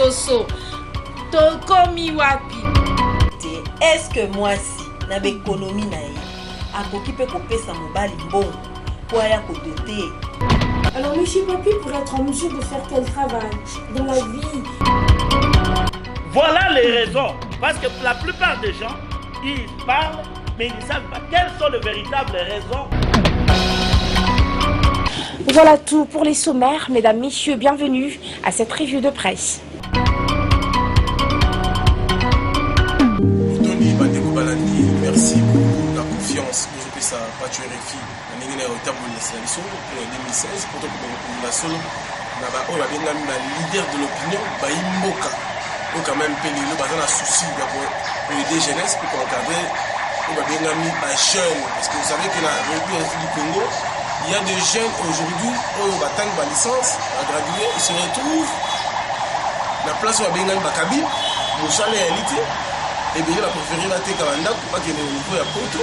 loposo. Tokomi wapi. Est-ce que moi si na économie na ye akoki pe kopesa mobali mbongo pour aller kodoter? Alors monsieur Papi pour être en mesure de faire quel travail dans la vie? Voilà les raisons. Parce que la plupart des gens, ils parlent, mais ils ne savent pas quelles sont les véritables raisons. Voilà tout pour les sommaires. Mesdames, messieurs, bienvenue à cette revue de presse. Merci pour la confiance que je peux ça pas tuer les filles. On est au tableau de l'installation pour 2016 pour la population. On a bien la leader de l'opinion, Baïmboka. Donc quand même pénible, on a un souci pour aider jeunesse pour encadrer. On a bien mis les jeunes parce que vous savez que la République du Congo, il y a des jeunes aujourd'hui qui ont la licence, à graduer, ils se retrouvent la place où on a bien mis la cabine, mon chalet est élité. Et bien, la préférée la tête à l'anda pour pas qu'il y ait au niveau à Poto.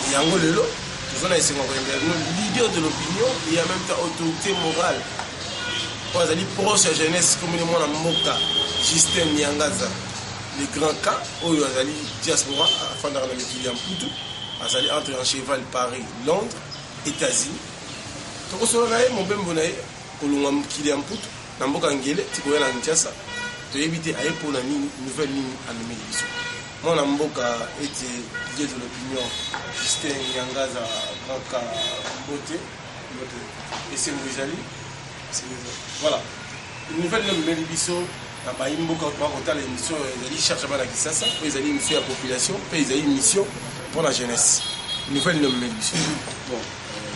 Et en gros, le leader de l'opinion et en même temps autorité morale. Pour les proches de la jeunesse, comme le monde a Moka, Justin Nyangaza, les grands cas, où il y a diaspora, afin de remettre en Poutou, ils entre en cheval Paris, Londres, États-Unis. Donc, on se regarde, mon ben bonaï, pour le monde qui est en Poutou, dans Moka Ngele, tu peux aller en Tiasa, tu éviter à pour la nouvelle ligne à l'émission. Moi, je suis leader de l'opinion, Justin Nyangaza, Grand Beauté, et c'est Mouizali. Voilà. Une nouvelle émission, l'émission, ils cherchent à la Kisasa, ils ont une mission à la population, ils ont une mission pour la jeunesse. Une nouvelle émission. Bon,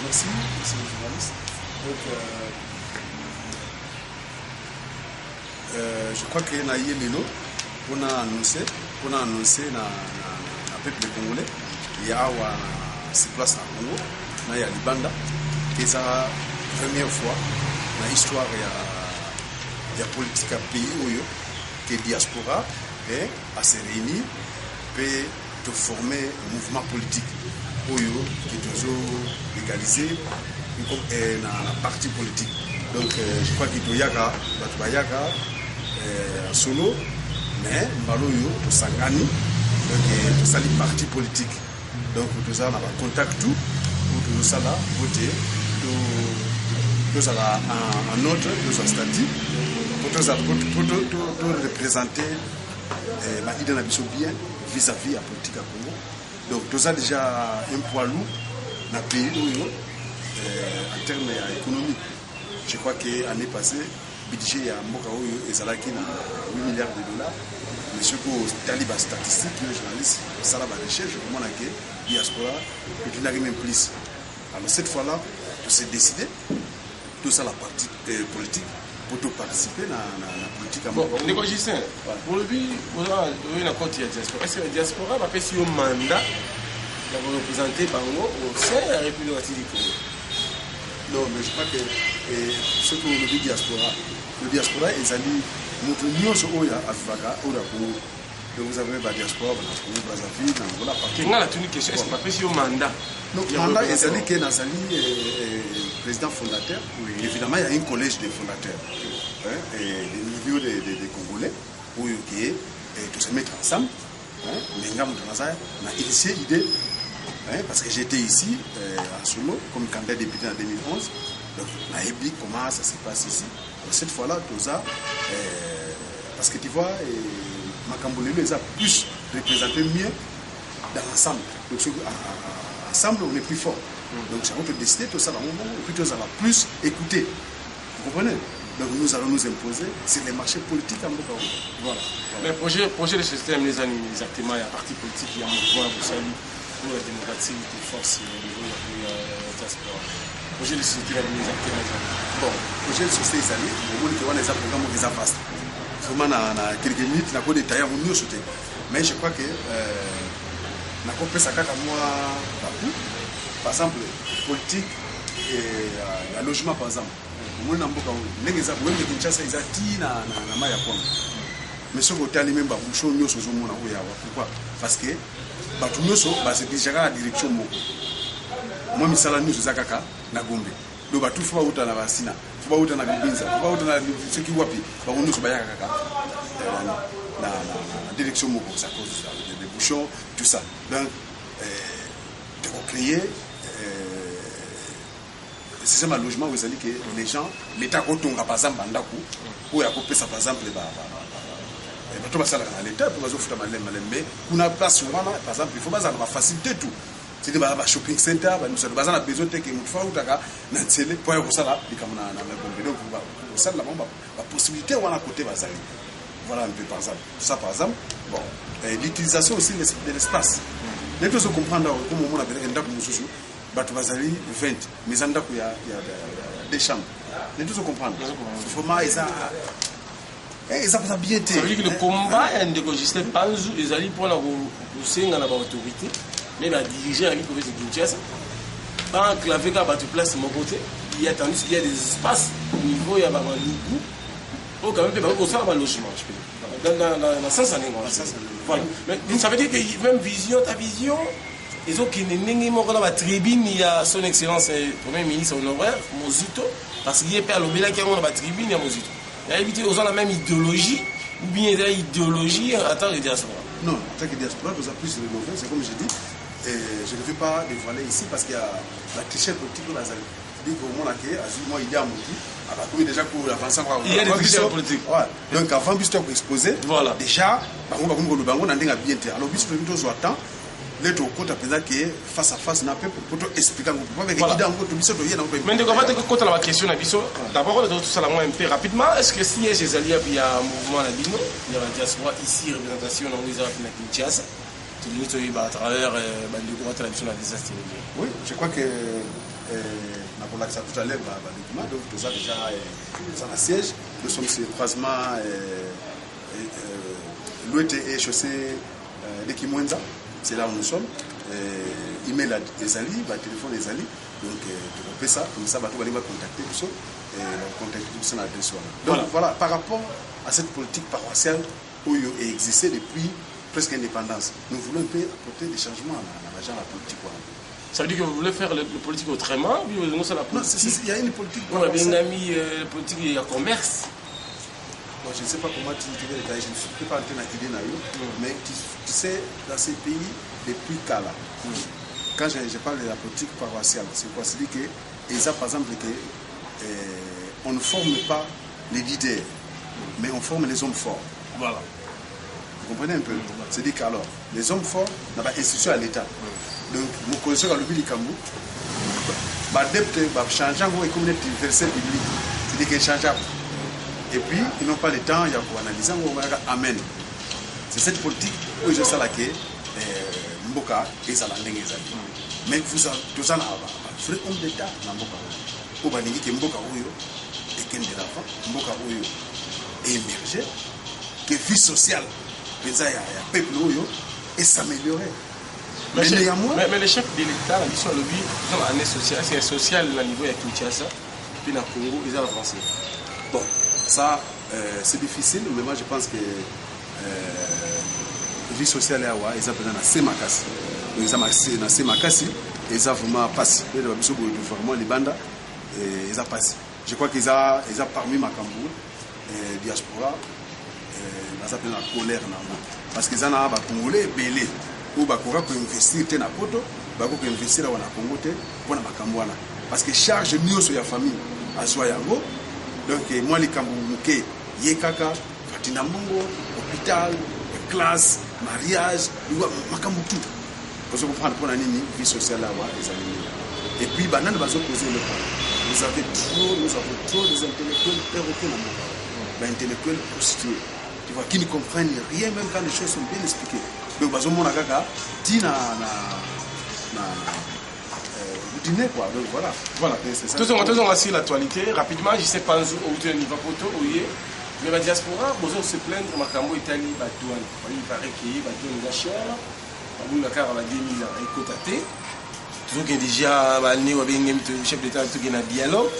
merci les journalistes. Donc, je crois que Naïe Lelo, on a annoncé na peuple congolais il y a sur place na Congo na ya Libanda que c'est la première fois dans l'histoire ya politique à pays oyo que diaspora à se réunir et de former un mouvement politique oyo qui est toujours légalisé dans la partie politique. Donc je crois qu'il y a solo mais Mbaloyo, tout ça gagne, donc tout ça les partis politiques. Donc tout ça, on a contact tout, tout ça là, voter, tout ça là, un autre, tout ça statut, pour représenter l'idée de bien vis-à-vis de la politique à Congo. Donc tout ça déjà un poids lourd dans le pays en termes économiques. Je crois que l'année passée, le budget à Mokaoyo et Zalaki na 8 milliards de dollars. Mais ce que Taliban statistique, les journalistes, ça la recherche, je comprends que diaspora, que tu n'arrives même plus. Alors cette fois-là, tu s'est décidé, tout ça la partie politique, pour participer dans la politique à Mokaoyo. Bon, négocier, pour le but, on a une compte de la diaspora. Est-ce que la diaspora va faire un mandat de représenter Bango au sein de la République du Congo? Non, mais je crois que ce que le diaspora, ils allaient notre union sur Oya, Afivaka, Oya Congo. Donc vous avez la diaspora, Congo, Brazzaville, Angola, partout. Quelle est la question? Est-ce que pas fait un mandat? Donc, le mandat, ils allaient que Nazali, président fondateur. Oui. Évidemment, il y a un collège de fondateurs. Et des niveaux des Congolais, où ils se mettre ensemble. Mais nous avons initié l'idée. Parce que j'étais ici à Solo comme candidat député en 2011. Donc, on a vu comment ça se passe ici. Donc, cette fois-là, tout ça, parce que tu vois, Makambolelo, ils ont plus représenté mieux dans l'ensemble. Donc, ensemble, on est plus fort. Donc, c'est à décider tout ça dans le moment, et puis tout ça va plus écouter. Vous comprenez? Donc, nous allons nous imposer, c'est les marchés politiques en Mokaoyo. Voilà. Mais projet de système, les amis, exactement, il y a un parti politique, il y a un mouvement, vous savez. Pour la démocratie, de force au niveau de la diaspora. Projet de société, la ministère. Bon, projet de société, ils allaient, au moins, ils ont des programmes qui sont vastes. Vraiment, dans quelques minutes, ils ont des détails, ils ont sauté. Mais je crois que, na compris ça comme moi, par exemple, politique et le logement, par exemple. Au moins, dans beaucoup de gens, ils ont Kinshasa, ils ont dit na Maya Pong. Mais ce côté, les mêmes, ils ont dit pourquoi? Parce que batu nyonso c'est déjà la direction moko moi misala nyonso zakaka na Gombe donc bato fo bauta na basina fo bauta na Binza fo bauta na soki wapi bakonusu bayaka kaka na direction moko ça cause des bouchons tout ça donc de créer système de logement vous allez que les gens l'état kotonga par exemple ndako ou ya kopesa par exemple bato basala na l'état pour bazofuta malem mais kuna place wana par exemple il faut bazana ba faciliter tout c'est des shopping center nous bazana besoin de que mutu fa utaka na tsele pour ya kosala likamuna na bombe donc ça la bomba la possibilité wana côté bazali voilà un peu par exemple ça par exemple bon l'utilisation aussi de l'espace les choses comprendre comme on a ndako mususu bato bazali 20 mais ndako ya des chambres les choses comprendre format ça ça va bien ça veut dire que le combat est de Justin Panzu ils allaient pour la pousser dans l'autorité mais va diriger la province de Kinshasa pas enclavé qu'à battre place de mon côté il y a tandis qu'il y a des espaces au niveau il y a pas mal de goût au quand même pas au sein de logement je peux dans sens année voilà mais ça veut dire que même vision ta vision ils ont qui n'est pas dans la tribune il y a son excellence premier ministre honoraire Mozito parce qu'il est père l'obéla qui est dans la tribune il y a Mozito il y a évité aux la même idéologie ou bien il y a idéologie en tant que diaspora non en tant que diaspora nous a plus rénové c'est comme j'ai dit je ne vais pas dévoiler ici parce qu'il y a la cliché politique de la Zali. C'est-à-dire qu'au moment où moi il y a un mot déjà pour avancer il y a des clichés politiques donc avant de exposer voilà déjà on a bien été alors bis le temps attend les deux côtés après que face à face n'a pas pour expliquer avec mais de comment quand la question na biso d'abord on doit tout ça la moins un peu rapidement est-ce que si les alliés il y a un mouvement la Bino il y a la diaspora ici représentation dans les Afriques na Kinshasa à travers le droit de la désastre. Oui, je crois que on a ça tout à l'heure document donc tout ça déjà ça un siège nous sommes sur le croisement l'ouest et chaussée de Kimwenza c'est là où nous sommes email des alliés téléphone des alliés donc on fait ça comme ça bateau va contacter tout ça et contacter tout ça l'adresse donc voilà par rapport à cette politique paroissiale où il existait depuis presque indépendance. Nous voulons un peu apporter des changements à la politique. Ça veut dire que vous voulez faire la politique autrement ou non, c'est la politique. Non, il y a une politique. On a bien ami la politique il y a commerce. Bon, je ne sais pas comment tu veux détailler, je ne suis pas en train d'idée mais tu sais, dans ces pays les plus cas là, quand je parle de la politique paroissiale, c'est quoi? C'est-à-dire que, par exemple, on ne forme pas les leaders, mais on forme les hommes forts. Voilà. Vous comprenez un peu? C'est-à-dire qu'alors, les hommes forts n'ont pas institution à l'État. Donc, nous connaissons le Bili Kambou, l'adepte va changer en communauté universelle biblique. C'est-à-dire qu'il est changeable. Et puis, ils n'ont pas le temps, il y a pour analyser, on va dire Amen. C'est cette politique où je sais que Mboka et Zalandeng. Mais vous avez tous un vrai homme d'État dans Mboka. Vous avez dit que Mboka est qu'un de l'enfant, Mboka est émergé, que vie sociale. Il y a un peuple et s'améliorer. Mais les chefs de l'État, ils sont le année sociale, c'est social au niveau de Kinshasa, puis dans le Congo, ils ont avancé. Bon, ça, c'est difficile, mais moi je pense que la vie sociale, ils ont besoin de Semakasi. Ils ont Semakasi, ils ont vraiment passé. Ils ont vraiment les bandes, ils ont passé. Je crois qu'ils ont parmi Makambou, diaspora, ils ont la colère. Parce qu'ils ont un Congolais belé. Ou bakora ko investir te na poto bako ko investir na Congo te pona makambwana parce que charge nyonso ya famille azwa yango donc moi likambo muke yekaka fatina mbongo hôpital classe mariage makambo tout parce que comprendre pona nini vie sociale là et puis banane bazo poser le problème nous avons trop des intellectuels perroquets dans le monde intellectuels prostitués tu vois qui ne comprennent rien même quand les choses sont bien expliquées. Donc, nous avons dîner quoi. Donc, voilà. Tout aussi l'actualité. Rapidement, je ne sais pas où tu es niveau photo, mais la diaspora, nous allons se plaindre de Macambo Italie, Batouane. Il paraît qu'il y a Batouane cher. Nous avons la 2000 ans et côté. Tout ce déjà, le chef d'État qui est en dialogue.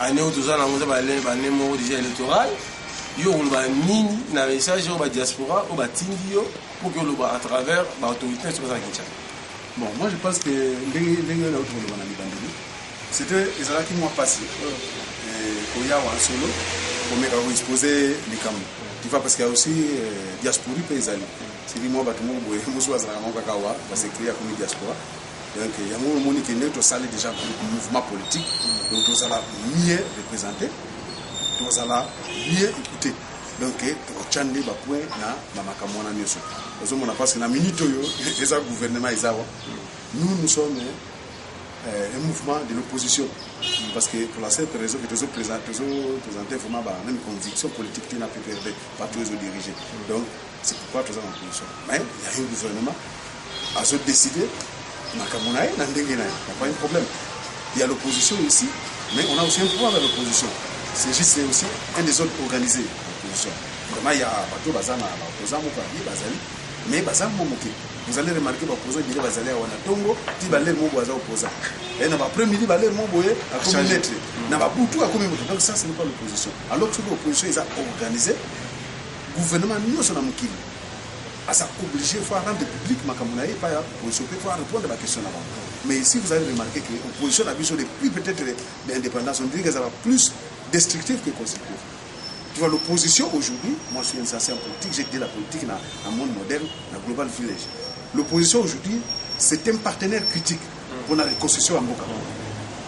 Année où nous avons déjà électoral. Il y a un message de la diaspora, pour que à travers l'autorité sur la Kinshasa. Bon, moi je pense que c'était ezalaki mois passé koya en solo komeka koexposer likambo tu vois parce qu'il y a aussi diaspora mpe ezali sili mwa bato moko boye mosu bazalaka moko kaka wa basekria komi diaspora donc yango omoni kende tosali déjà mouvement politique donc tozala mieux représenté tozala mieux écouté donc tokotya nde bapoint na makambo wana nyonso ozomona parce que na minute oyo eza gouvernement eza wa nous sommes un mouvement de l'opposition parce que pour la simple raison que nous présentons vraiment la même conviction politique qui n'a pu perdre partout où ils ont dirigé. Donc c'est pourquoi nous sommes en opposition. Mais il y a un gouvernement à se décider, il n'y a pas de problème. Il y a l'opposition ici, mais on a aussi un pouvoir dans l'opposition. C'est juste aussi un des autres organisés l'opposition. Vraiment il y a bateau bazana l'opposant mais bazana momoké. Vous allez remarquer que l'opposant dit que vous allez avoir un tongo, qui va aller opposant. Et dans l'après-midi, il va aller à communauté. Dans la boutou à communauté. Donc ça, ce n'est pas l'opposition. Alors que l'opposition, ils ont organisé, le gouvernement, nous sommes en Mokili. À ça, obligé, il faut rendre public, Makamunaï, pas l'opposition, il faut répondre à la question là-bas. Mais ici, vous allez remarquer que l'opposition a besoin de plus peut-être d'indépendance. On dirait qu'elle sera plus destructive que constructive. Tu vois, l'opposition aujourd'hui, moi je suis un ancien politique, j'ai dit la politique dans un monde moderne, dans le global village. L'opposition aujourd'hui, c'est un partenaire critique pour la reconstruction en Boka.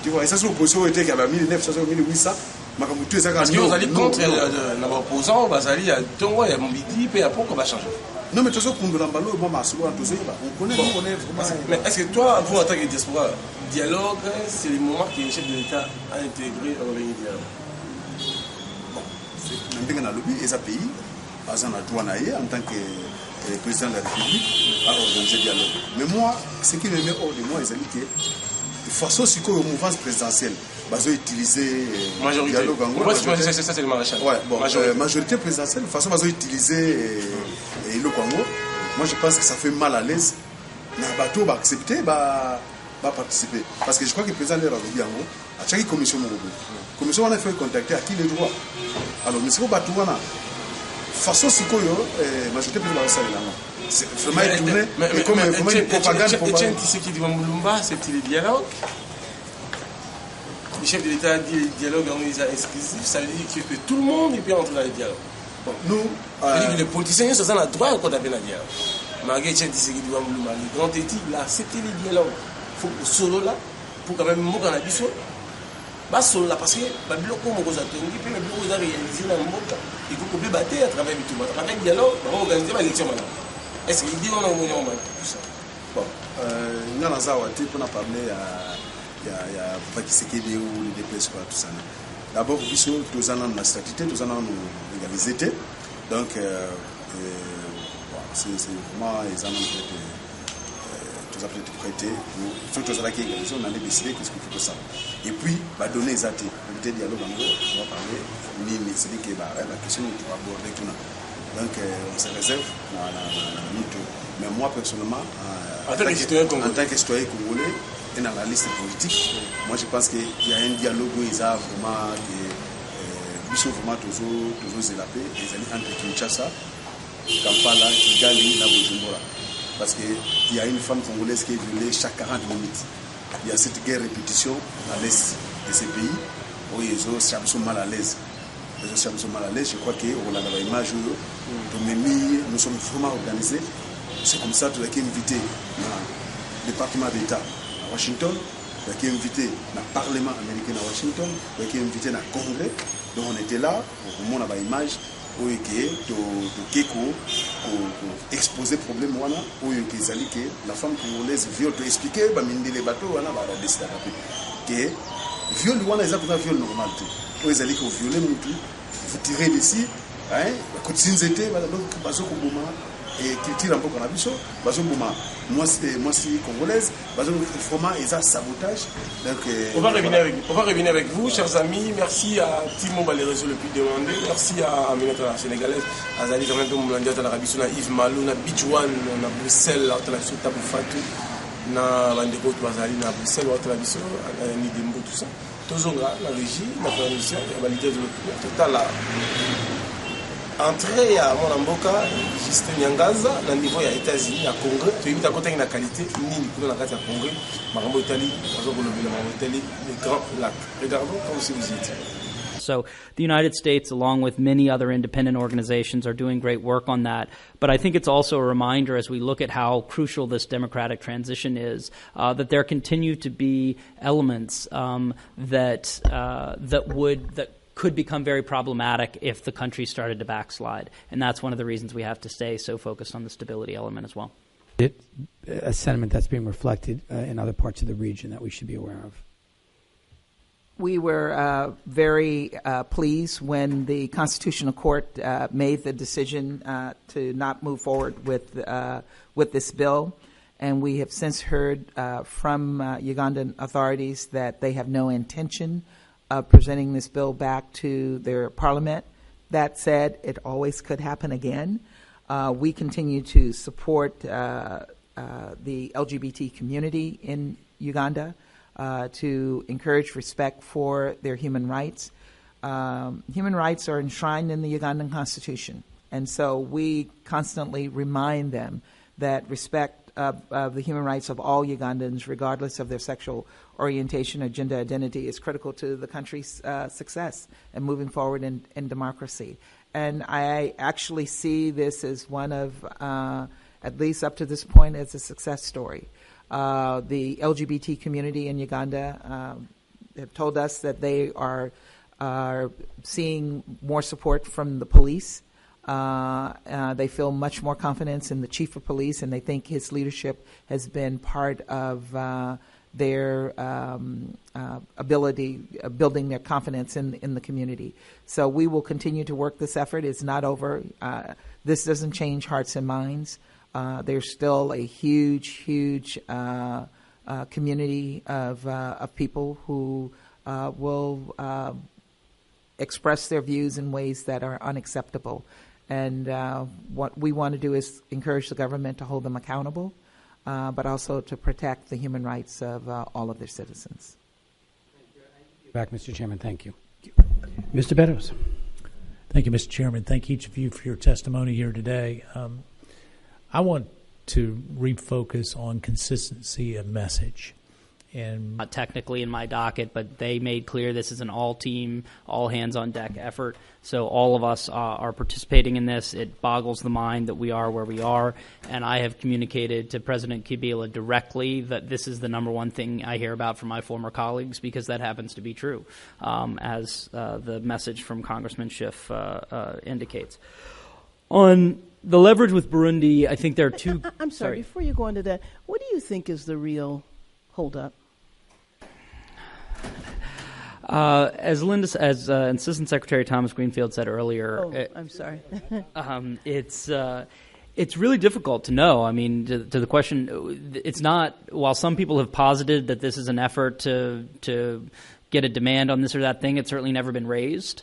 Tu vois, et ça c'est l'opposition qui a 1900, 1800. Parce que vous allez contre l'opposant, vous allez à Tongo, il y a Mobidi, et après on va changer. Non, mais tout ça, on connaît. Mais est-ce que toi, vous en tant que diaspora, dialogue, c'est le moment que le chef de l'État a intégré dans le dialogue? Dans le lobby, les pays, en tant que président de la République, a organisé le dialogue. Mais moi, ce qui me met hors de moi, c'est que de façon si une mouvance présidentielle, ils ont utilisé le dialogue en gros. Ça, c'est le maréchal. Ouais, bon, majorité présidentielle, de façon, ils ont utilisé le Congo. Moi, je pense que ça fait mal à l'aise. Les bateaux vont accepter, vont participer. Parce que je crois que le président de la République, à chaque commission, la commission a fait contacter à qui les droits. Alors, mais si vous bateau, façon si quoi majorité présidentielle c'est vraiment tourné comme une propagande pour Etienne Tshisekedi Mulumba c'est le dialogue. Le chef de l'État a dit le dialogue est exclusif, ça veut dire que tout le monde peut entrer dans le dialogue. Bon. Nous, les politiciens sont dans le droit quand on appelle le dialogue. Malgré Etienne Tshisekedi Mulumba, le grand éthique, il a accepté le dialogue. Il faut que solo là, pour quand même mourir dans la biseau. Solo là parce que le bloc comme on a réalisé dans le monde, il faut qu'on battre à travers le dialogue, on va organiser l'élection maintenant. Est-ce qu'il dit qu'on a tout ça? Bon, nous avons parlé à Pakisekedi ou les déplacés, tout ça. D'abord, nous avons la statut, nous avons l'égalité. Donc, c'est vraiment les amants tous appelés tout prêter. Surtout à la question, on a décidé qu'est-ce qu'il faut que ça. Et puis, donner les athées. Le dialogue, on va parler, mais c'est dit que la question est abordée tout. Donc, on se réserve dans mais moi, personnellement, en tant que citoyen congolais et dans la liste politique, moi je pense qu'il y a un dialogue où ils ont vraiment toujours zélapé, ils allaient entre Kinshasa, Kampala, Kigali, la Bujumbura. Parce qu'il y a une femme congolaise qui est violée chaque 40 minutes. Il y a cette guerre répétition à l'est de ces pays où ils sont mal à l'aise. Je crois que nous sommes vraiment organisés. C'est comme ça que nous avons invité le département d'État à Washington, nous avons invité le Parlement américain à Washington, nous avons invité le Congrès. Donc on était là, on a une image où il y a exposé le problème où la femme congolaise viole, expliquer les bateaux, on a décidé que viol est un viol normal. Où ils allaient violer vous tirez d'ici, donc et culture un peu qu'on a vu ça, moi c'est congolaise, vraiment ils ont sabotage. Donc, on va revenir avec vous, chers amis. Merci à Timo Balérezo le plus demandé, merci à Aminata la sénégalaise, à Zali quand même de l'Arabie Saoudite, Yves Malou, à Bichouane, à Bruxelles, à la Souta Fatou, à Bandeko, à Bruxelles, à la Bisso, à Nidembo, tout ça. Toujours la régie, la production, la validité de l'opinion, tout à l'heure. entrée ya mwana mboka Justin Nyangaza na niveau ya États-Unis ya Congrès to yibita kota na qualité nini kuna na kati ya Congrès makambo Italie bazo kolobela makambo Italie les grands lacs. Regardons comme si vous étiez. So the United States, along with many other independent organizations, are doing great work on that. But I think it's also a reminder, as we look at how crucial this democratic transition is, that there continue to be elements that could become very problematic if the country started to backslide. And that's one of the reasons we have to stay so focused on the stability element as well. A sentiment that's being reflected in other parts of the region that we should be aware of. We were very pleased when the Constitutional Court made the decision to not move forward with this bill, and we have since heard from Ugandan authorities that they have no intention of presenting this bill back to their parliament. That said, it always could happen again. We continue to support the LGBT community in Uganda. To encourage respect for their human rights. Human rights are enshrined in the Ugandan Constitution, and so we constantly remind them that respect of the human rights of all Ugandans, regardless of their sexual orientation or gender identity, is critical to the country's success and moving forward in democracy. And I actually see this as one of, at least up to this point, as a success story. The LGBT community in Uganda have told us that they are seeing more support from the police. They feel much more confidence in the chief of police, and they think his leadership has been part of their ability, building their confidence in the community. So we will continue to work this effort. It's not over. This doesn't change hearts and minds. There's still a huge community of people who will express their views in ways that are unacceptable. And what we want to do is encourage the government to hold them accountable, but also to protect the human rights of all of their citizens. Back, Mr. Chairman. Thank you. Mr. Beddoes. Thank you, Mr. Chairman. Thank each of you for your testimony here today. I want to refocus on consistency of message. And not technically in my docket, but they made clear this is an all-team, all-hands-on-deck effort. So all of us are participating in this. It boggles the mind that we are where we are. And I have communicated to President Kabila directly that this is the number one thing I hear about from my former colleagues, because that happens to be true, as the message from Congressman Schiff indicates. On the leverage with Burundi, I think there are two... I'm sorry, before you go into that, what do you think is the real holdup? As Assistant Secretary Thomas Greenfield said earlier... I'm sorry. It's really difficult to know. I mean, to the question, it's not... While some people have posited that this is an effort to get a demand on this or that thing, it's certainly never been raised.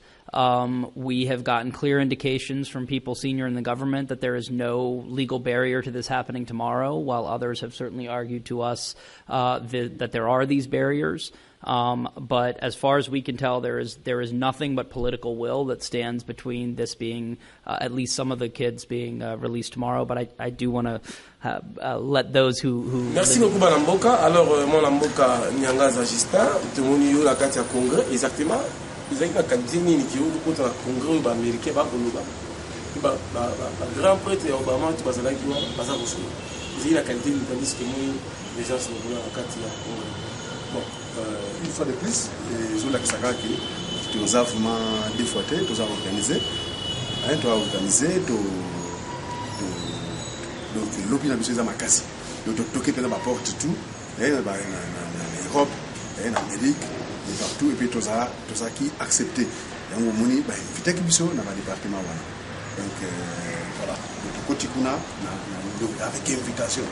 We have gotten clear indications from people senior in the government that there is no legal barrier to this happening tomorrow, while others have certainly argued to us that there are these barriers. But as far as we can tell, there is nothing but political will that stands between this being, at least some of the kids being released tomorrow. But I do want to let those who Merci beaucoup, Madame Mboka. Alors, mon Mboka Nyangaza Justin, temoni yo la kati ya Congrès, exactement. Ils ont qualité nini qui est contre la Congrès ou américain ba koloba. Ba grand prêtre Obama tu basala qui wa basa ko so. Ils ont la qualité ni tandis que moi les gens sont venus la kati ya Congrès. Bon, une fois de plus, les gens qui savent que nous avons vraiment défouetté, nous avons organisé, donc l'opinion de ces amakasi, donc toquer dans ma porte tout, en Europe, en Amérique, et partout, et puis tout ça qui accepté. Et on m'a dit, invité qui biso dans ma département donc voilà, donc côté kuna, avec invitation.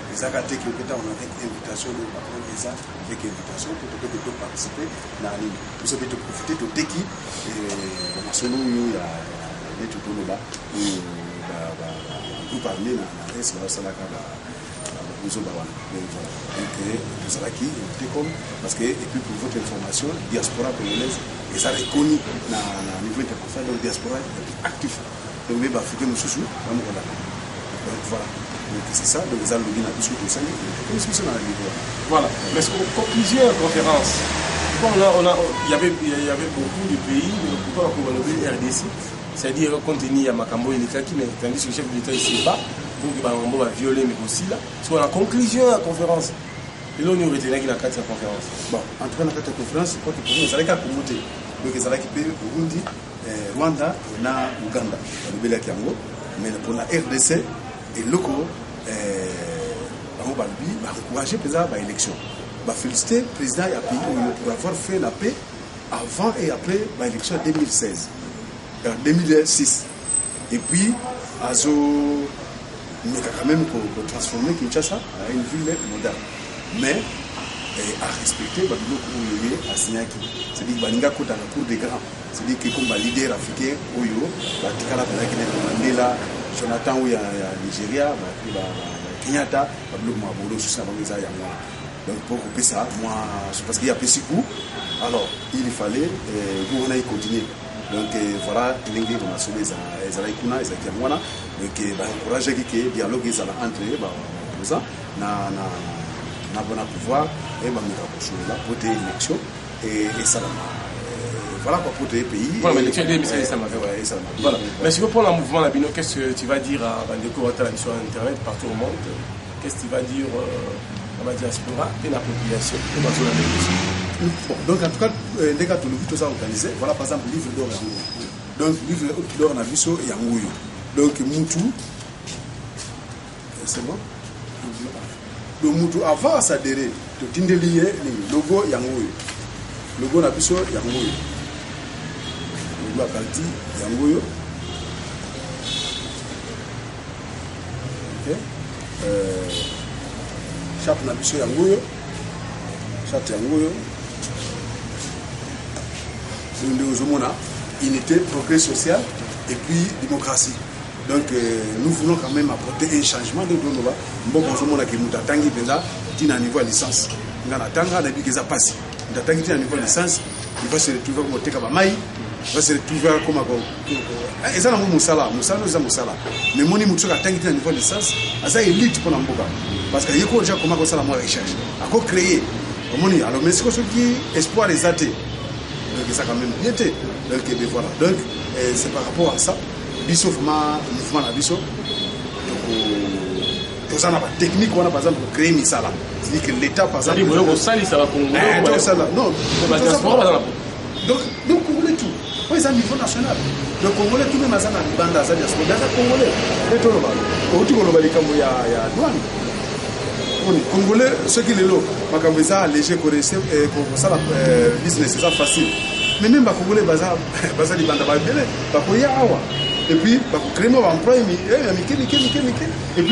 Les actes qui ont été avec invitation de prendre les actes avec invitation pour participer dans l'île. Vous avez profité de l'équipe et on a sonné il y a des tout là pour parler dans la reste de la salle nous sommes donc tout ça qui est comme parce que et puis pour votre information diaspora congolaise les a reconnu dans niveau international donc diaspora est actif donc mais africain mususu donc voilà donc c'est ça donc ça lobby na biso tout ça comme si on a niveau voilà mais pour plusieurs conférences bon là il y avait beaucoup de pays mais pourquoi on va le RDC c'est-à-dire contenir makambo ilekaki mais tandis que le chef de l'État ici pas pour que bango va violer mais aussi là sur la conclusion de la conférence et là on y retenait qu'il a 4 conférences bon en tout cas dans cette conférence je crois que pour nous ça allait qu'à promoter donc ça allait qui Burundi Rwanda na Uganda le belaki yango mais pour la RDC et locaux bango balbi ba encourager président ba élection ba féliciter président ya pays pour avoir fait la paix avant et après ba élection 2016 en 2006 et puis azo mais quand même pour transformer Kinshasa en une ville moderne mais à respecter à Signaki c'est-à-dire balinga kota na cour des grands c'est-à-dire que comme leader africain oyo batikala balaki na Mandela Jonathan ou ya Nigeria Kenyatta bablo mabolo sur ça bangiza ya moi donc pour couper ça moi parce qu'il y a petit coup alors il fallait on a continuer donc voilà lingi on a sauvé ça kuna ezaki mwana donc ba encourager que dialogue ezala entre ba opposants na bon pouvoir et ba mika là pour des élections et ça voilà quoi pour des pays voilà l'élection voilà mais si vous prenez le mouvement Labino qu'est-ce que tu vas dire à Bandeko Ouattara sur internet partout au monde qu'est-ce que tu vas dire à la diaspora et la population et dans la négociation. Donc en tout cas, les gars, tout ça organisé. Voilà par exemple le livre d'or Yango. Donc le livre d'or na biso Yango. Donc Moutou, c'est bon. Donc Moutou avant à s'adhérer, tout tindelié le logo Yango. Logo na biso Yango. Logo Kalti Yango. OK. Chape na biso Yango. Chape Yango. Nous avons unité, progrès social et puis démocratie. Donc nous voulons quand même apporter un changement de Donova. Bon, nous avons que nous attendons déjà d'un niveau de licence. Nous attendons que nous passe. Nous attendons d'un niveau de licence. Il va se retrouver comme Tekabamaï. Il va se retrouver comme et ça, nous avons Moussala. Mais mon niveau attend d'un niveau de licence. C'est élite pour Namboka. Parce qu'il y a déjà comment ça la recherche. À quoi créer. Alors, mais c'est ce qui espoir des athées. Donc ça quand même bien été. Donc voilà. Donc c'est par rapport à ça. Biso mouvement la biso. Donc tout ça n'a pas technique on a par exemple créer misala. C'est-à-dire que l'État par exemple. Ça va Congo. Non. Donc Congolais tout. Oui, c'est à niveau national. Le Congolais tout même à ça dans banda ça diaspora. Dans Congolais. Et tout le monde. Au tout le monde il y a douane. Congolais, ceux qui les lots, Makambeza, léger, connaissent, pour ça, business, c'est ça facile. Mais même les Congolais, Baza, les bandes, et puis, créer un emploi, et puis,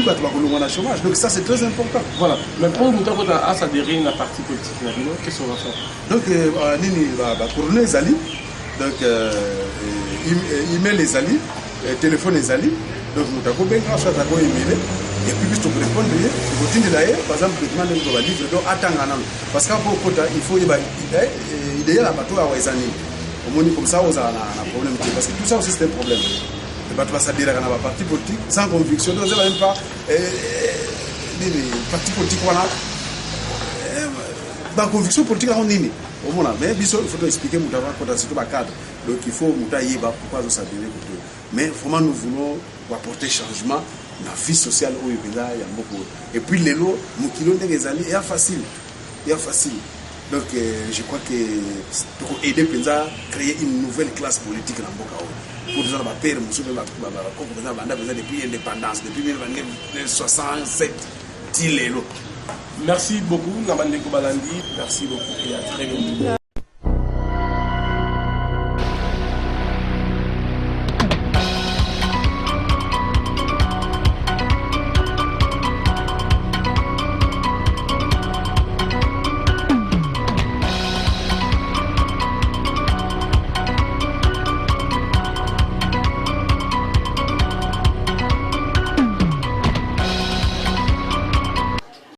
le chômage. Donc, ça, c'est très important. Voilà. Mais pour nous, quand on a s'adhérer à la partie politique, qu'est-ce qu'on va faire? Donc, pour les alliés, donc, email les alliés, téléphone les alliés, donc, nous avons bien grâce à ta email. Et puis, pour répondre, par exemple, le document de la livre d'or attend. Parce qu'à propos, il faut idéal à bateau à Waisani. Au moins, comme ça, on a un problème. Parce que tout ça aussi, c'est un problème. Le bateau va s'adhérer à la partie politique sans conviction. Donc, vous n'avez même pas les partis politiques. La conviction politique, on est. Mais il faut expliquer le cadre. Donc, il faut pourquoi vous s'adhérer. Mais vraiment, nous voulons apporter changement. La vie sociale où il y a beaucoup. Et puis les lots, mon kilo des années, il y a facile. Donc je crois que pour aider Penza à créer une nouvelle classe politique dans Bokao. Pour nous avoir peur, depuis l'indépendance, depuis 1967, les lots. Merci beaucoup, Namandeko Balandi. Merci beaucoup et à très bientôt.